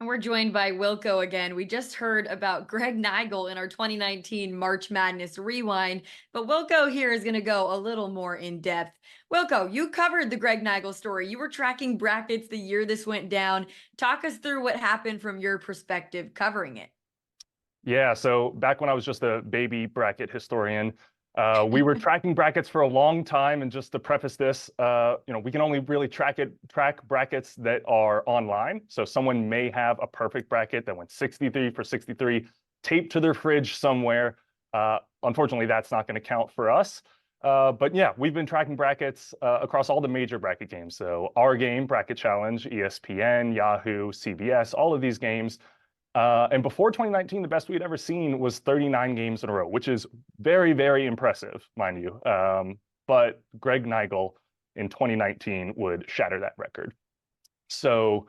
And we're joined by Wilco again. We just heard about Gregg Nigl in our 2019 March Madness Rewind, but Wilco here is going to go a little more in depth. Wilco, you covered the Gregg Nigl story. You were tracking brackets the year this went down. Talk us through what happened from your perspective covering it. Yeah, so back when I was just a baby bracket historian, we were tracking brackets for a long time. And just to preface this, we can only really track brackets that are online. So someone may have a perfect bracket that went 63 for 63, taped to their fridge somewhere. Unfortunately, that's not going to count for us. But yeah, we've been tracking brackets across all the major bracket games. So our game, Bracket Challenge, ESPN, Yahoo, CBS, all of these games. And before 2019, the best we had ever seen was 39 games in a row, which is very, very impressive, mind you. But Gregg Nigl in 2019 would shatter that record. So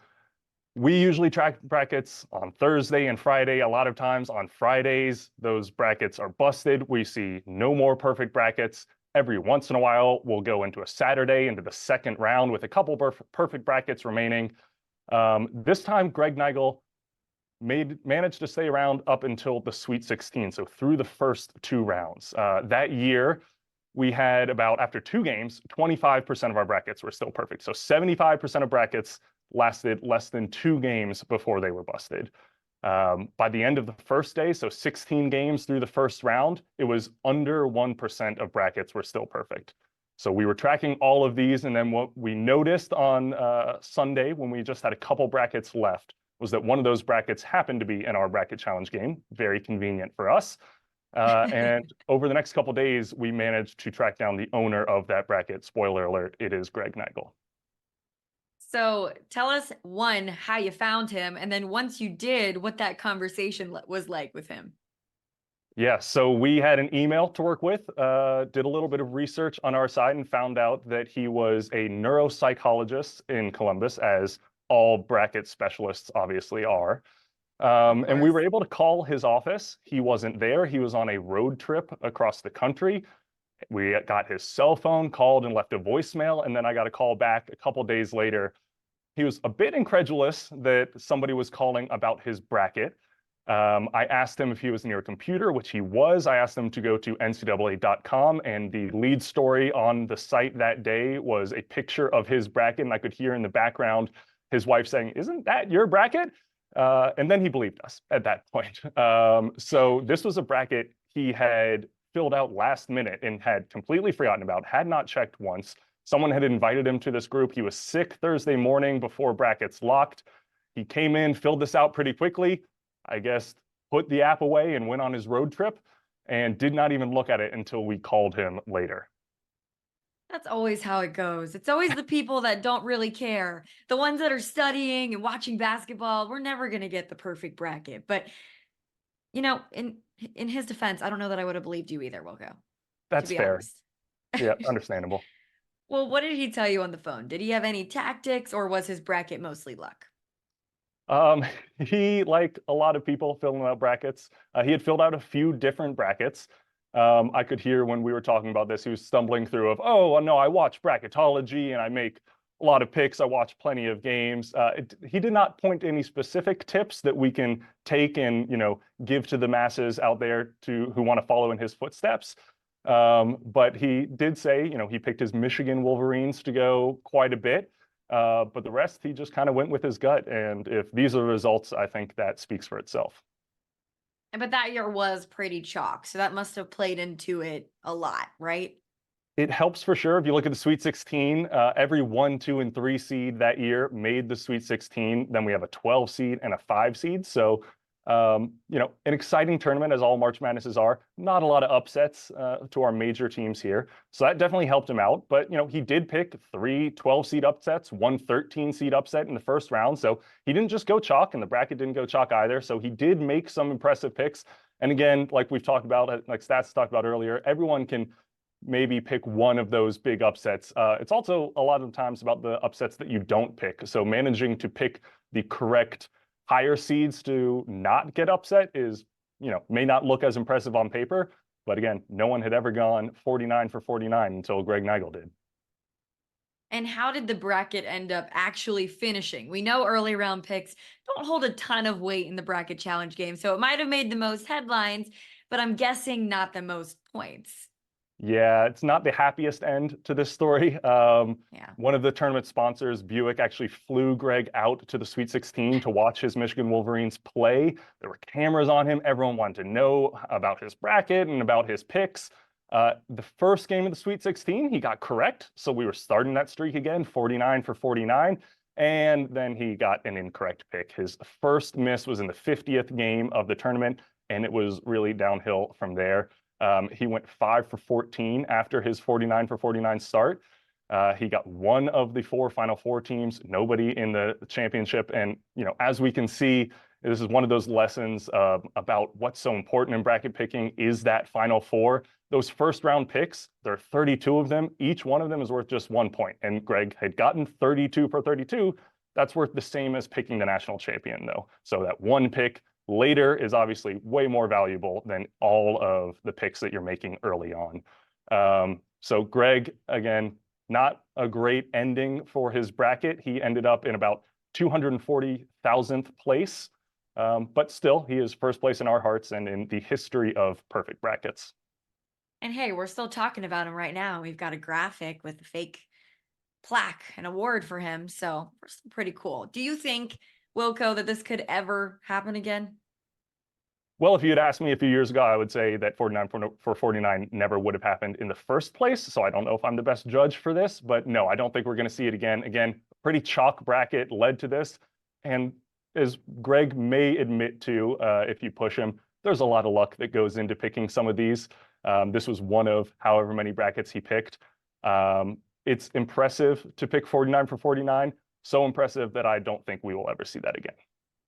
we usually track brackets on Thursday and Friday. A lot of times on Fridays, those brackets are busted. We see no more perfect brackets. Every once in a while, we'll go into a Saturday, into the second round with a couple perfect brackets remaining. This time, Gregg Nigl managed to stay around up until the Sweet 16, so through the first two rounds. That year, we had after two games, 25% of our brackets were still perfect. So 75% of brackets lasted less than two games before they were busted. By the end of the first day, so 16 games through the first round, it was under 1% of brackets were still perfect. So we were tracking all of these, and then what we noticed on Sunday when we just had a couple brackets left was that one of those brackets happened to be in our bracket challenge game. Very convenient for us. And over the next couple of days, we managed to track down the owner of that bracket. Spoiler alert, it is Gregg Nigl. So tell us, one, how you found him, and then once you did, what that conversation was like with him. Yeah, so we had an email to work with, did a little bit of research on our side and found out that he was a neuropsychologist in Columbus, as all bracket specialists obviously are. And we were able to call his office. He wasn't there. He was on a road trip across the country. We got his cell phone, called and left a voicemail, and then I got a call back a couple days later. He was a bit incredulous that somebody was calling about his bracket. I asked him if he was near a computer, which he was. I asked him to go to ncaa.com, and the lead story on the site that day was a picture of his bracket, and I could hear in the background his wife saying, "Isn't that your bracket?" And then he believed us at that point. So this was a bracket he had filled out last minute and had completely forgotten about, had not checked once. Someone had invited him to this group. He was sick Thursday morning before brackets locked. He came in, filled this out pretty quickly, I guess, put the app away and went on his road trip and did not even look at it until we called him later. That's always how it goes. It's always the people that don't really care. The ones that are studying and watching basketball, we're never going to get the perfect bracket. But, in his defense, I don't know that I would have believed you either, Wilco, to That's be fair. honest. Yeah, understandable. Well, what did he tell you on the phone? Did he have any tactics, or was his bracket mostly luck? Um, he, like a lot of people filling out brackets, he had filled out a few different brackets. I could hear when we were talking about this, he was stumbling through of, oh, no, I watch bracketology and I make a lot of picks. I watch plenty of games. He did not point to any specific tips that we can take and, give to the masses out there who want to follow in his footsteps. But he did say, he picked his Michigan Wolverines to go quite a bit. But the rest, he just kind of went with his gut. And if these are the results, I think that speaks for itself. But that year was pretty chalk, so that must have played into it a lot, right? It helps for sure. If you look at the Sweet 16, every 1, 2, and 3 seed that year made the Sweet 16. Then we have a 12 seed and a 5 seed. So, an exciting tournament, as all March Madnesses are. Not a lot of upsets to our major teams here. So that definitely helped him out. But, he did pick 3 12-seed upsets, 1 13-seed upset in the first round. So he didn't just go chalk, and the bracket didn't go chalk either. So he did make some impressive picks. And again, like we've talked about, like Stats talked about earlier, everyone can maybe pick one of those big upsets. It's also a lot of times about the upsets that you don't pick. So managing to pick the correct higher seeds to not get upset is, may not look as impressive on paper. But again, no one had ever gone 49 for 49 until Gregg Nigl did. And how did the bracket end up actually finishing? We know early round picks don't hold a ton of weight in the bracket challenge game, so it might have made the most headlines, but I'm guessing not the most points. Yeah, it's not the happiest end to this story. Yeah. One of the tournament sponsors, Buick, actually flew Gregg out to the Sweet 16 to watch his Michigan Wolverines play. There were cameras on him. Everyone wanted to know about his bracket and about his picks. The first game of the Sweet 16, he got correct. So we were starting that streak again, 49 for 49. And then he got an incorrect pick. His first miss was in the 50th game of the tournament, and it was really downhill from there. He went 5 for 14 after his 49 for 49 start. He got one of the four Final Four teams, nobody in the championship. And, as we can see, this is one of those lessons about what's so important in bracket picking is that Final Four. Those first round picks, there are 32 of them. Each one of them is worth just 1 point. And Gregg had gotten 32 for 32. That's worth the same as picking the national champion, though. So that one pick later is obviously way more valuable than all of the picks that you're making early on. So Gregg, again, not a great ending for his bracket. He ended up in about 240,000th place, but still, he is first place in our hearts and in the history of perfect brackets. And hey, we're still talking about him right now. We've got a graphic with a fake plaque, an award for him. So pretty cool. Do you think, Wilco, that this could ever happen again? Well, if you had asked me a few years ago, I would say that 49 for 49 never would have happened in the first place. So I don't know if I'm the best judge for this, but no, I don't think we're going to see it again. Again, pretty chalk bracket led to this. And as Gregg may admit to, if you push him, there's a lot of luck that goes into picking some of these. This was one of however many brackets he picked. It's impressive to pick 49 for 49. So impressive that I don't think we will ever see that again.